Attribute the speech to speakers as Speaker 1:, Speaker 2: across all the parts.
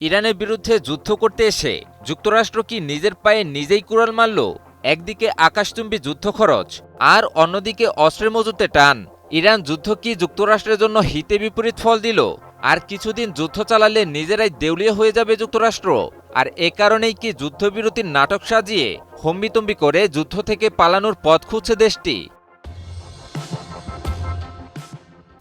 Speaker 1: ইরানের বিরুদ্ধে যুদ্ধ করতে এসে যুক্তরাষ্ট্র কি নিজের পায়ে নিজেই কুড়াল মারল? একদিকে আকাশচুম্বী যুদ্ধ খরচ, আর অন্যদিকে অস্ত্রের মজুতে টান। ইরান যুদ্ধ কি যুক্তরাষ্ট্রের জন্য হিতে বিপরীত ফল দিল? আর কিছুদিন যুদ্ধ চালালে নিজেরাই দেউলিয়া হয়ে যাবে যুক্তরাষ্ট্র? আর এ কারণেই কি যুদ্ধবিরতির নাটক সাজিয়ে হম্বিতম্বি করে যুদ্ধ থেকে পালানোর পথ খুঁজছে দেশটি?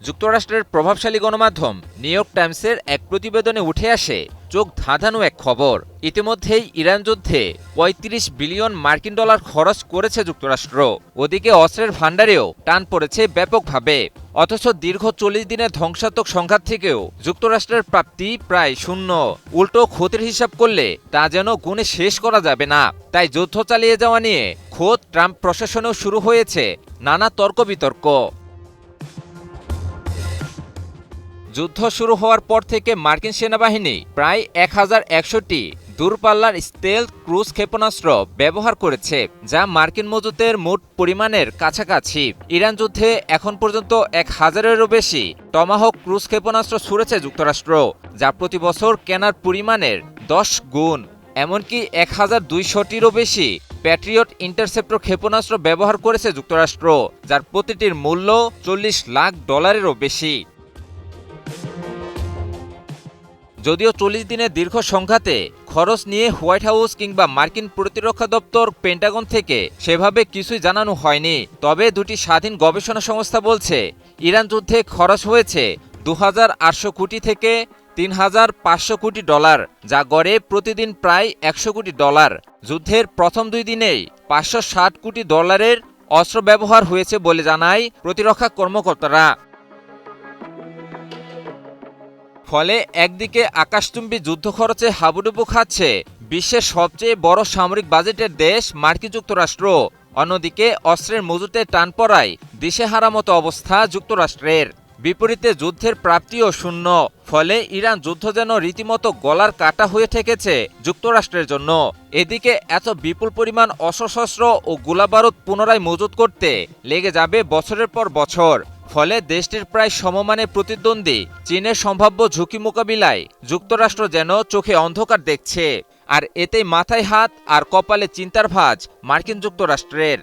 Speaker 1: যুক্তরাষ্ট্রের প্রভাবশালী গণমাধ্যম নিউ ইয়র্ক টাইমসের এক প্রতিবেদনে উঠে আসে চোখ ধাঁধানো এক খবর। ইতিমধ্যেই ইরান যুদ্ধে ৩৫ বিলিয়ন মার্কিন ডলার খরচ করেছে যুক্তরাষ্ট্র। ওদিকে অস্ত্রের ভাণ্ডারেও টান পড়েছে ব্যাপকভাবে। অথচ দীর্ঘ ৪০ দিনের ধ্বংসাত্মক সংঘাত থেকেও যুক্তরাষ্ট্রের প্রাপ্তি প্রায় শূন্য। উল্টো ক্ষতির হিসাব করলে তা যেন গুণে শেষ করা যাবে না। তাই যুদ্ধ চালিয়ে যাওয়া নিয়ে খোদ ট্রাম্প প্রশাসনেও শুরু হয়েছে নানা তর্ক বিতর্ক। যুদ্ধ শুরু হওয়ার পর থেকে মার্কিন সেনাবাহিনী প্রায় ১,১০০টি দূরপাল্লার স্টেলথ ক্রুজ ক্ষেপণাস্ত্র ব্যবহার করেছে, যা মার্কিন মজুতের মোট পরিমাণের কাছাকাছি। ইরান যুদ্ধে এখন পর্যন্ত ১,০০০-এরও বেশি টমাহক ক্রুজ ক্ষেপণাস্ত্র ছুড়েছে যুক্তরাষ্ট্র, যা প্রতি বছর কেনার পরিমাণের ১০ গুণ। এমনকি ১,২০০টিরও বেশি প্যাট্রিয়ট ইন্টারসেপ্টর ক্ষেপণাস্ত্র ব্যবহার করেছে যুক্তরাষ্ট্র, যার প্রতিটির মূল্য $৪০ লাখ বেশি। যদিও ৪০ দিনের দীর্ঘ সংঘাতে খরচ নিয়ে হোয়াইট হাউস কিংবা মার্কিন প্রতিরক্ষা দপ্তর পেন্টাগন থেকে সেভাবে কিছুই জানানো হয়নি, তবে দুটি স্বাধীন গবেষণা সংস্থা বলছে ইরান যুদ্ধে খরচ হয়েছে ২,৮০০ কোটি থেকে ৩,৫০০ কোটি ডলার, যা গড়ে প্রতিদিন প্রায় ১০০ কোটি ডলার। যুদ্ধের প্রথম ২ দিনেই ৫৬০ কোটি ডলারের অস্ত্র ব্যবহার হয়েছে বলে জানায় প্রতিরক্ষা কর্মকর্তারা। ফলে একদিকে আকাশচুম্বী যুদ্ধ খরচে হাবুডুবু খাচ্ছে বিশ্বের সবচেয়ে বড় সামরিক বাজেটের দেশ মার্কিন যুক্তরাষ্ট্র, অন্যদিকে অস্ত্রের মজুতে টান পড়ায় দিশেহারা মতো অবস্থা যুক্তরাষ্ট্রের। বিপরীতে যুদ্ধের প্রাপ্তিও শূন্য। ফলে ইরান যুদ্ধ যেন রীতিমতো গলার কাটা হয়ে ঠেকেছে যুক্তরাষ্ট্রের জন্য। এদিকে এত বিপুল পরিমাণ অস্ত্রশস্ত্র ও গোলাবারুদ পুনরায় মজুত করতে লেগে যাবে বছরের পর বছর। ফলে দেশটির প্রায় সমমানের প্রতিদ্বন্দ্বী চীনের সম্ভাব্য ঝুঁকি মোকাবিলায় যুক্তরাষ্ট্র যেন চোখে অন্ধকার দেখছে। আর এতেই মাথায় হাত আর কপালে চিন্তার ভাঁজ মার্কিন যুক্তরাষ্ট্রের।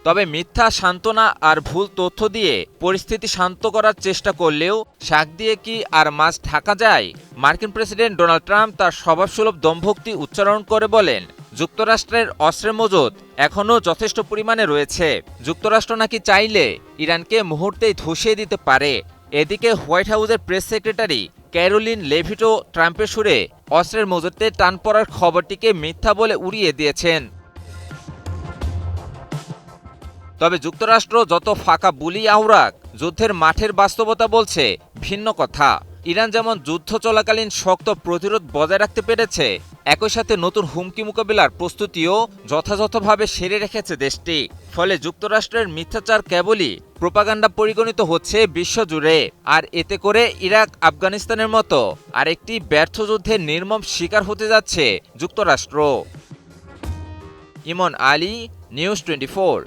Speaker 1: তবে মিথ্যা সান্ত্বনা আর ভুল তথ্য দিয়ে পরিস্থিতি শান্ত করার চেষ্টা করলেও শাক দিয়ে কি আর মাছ ঢাকা যায়? মার্কিন প্রেসিডেন্ট ডোনাল্ড ট্রাম্প তার স্বভাবসুলভ দম্ভোক্তি উচ্চারণ করে বলেন, যুক্তরাষ্ট্রের অস্ত্রের মজুত এখনও যথেষ্ট পরিমাণে রয়েছে। যুক্তরাষ্ট্র নাকি চাইলে ইরানকে মুহূর্তেই ধসিয়ে দিতে পারে। এদিকে হোয়াইট হাউসের প্রেস সেক্রেটারি ক্যারোলিন লেভিটো ট্রাম্পের সুরে অস্ত্রের মজুতে টান পড়ার খবরটিকে মিথ্যা বলে উড়িয়ে দিয়েছেন। তবে যুক্তরাষ্ট্র যত ফাঁকা বুলি আওড়াক, যুদ্ধের মাঠের বাস্তবতা বলছে ভিন্ন কথা। ইরান যেমন যুদ্ধ চলাকালীন শক্ত প্রতিরোধ বজায় রাখতে পেরেছে, একই সাথে নতুন হুমকি মোকাবিলার প্রস্তুতিও যথাযথভাবে সেরে রেখেছে দেশটি। ফলে যুক্তরাষ্ট্রের মিথ্যাচার কেবলই প্রোপাগান্ডা পরিগণিত হচ্ছে বিশ্বজুড়ে। আর এতে করে ইরাক আফগানিস্তানের মতো আরেকটি ব্যর্থ যুদ্ধের নির্মম শিকার হতে যাচ্ছে যুক্তরাষ্ট্র। ইমন আলী, নিউজ 24।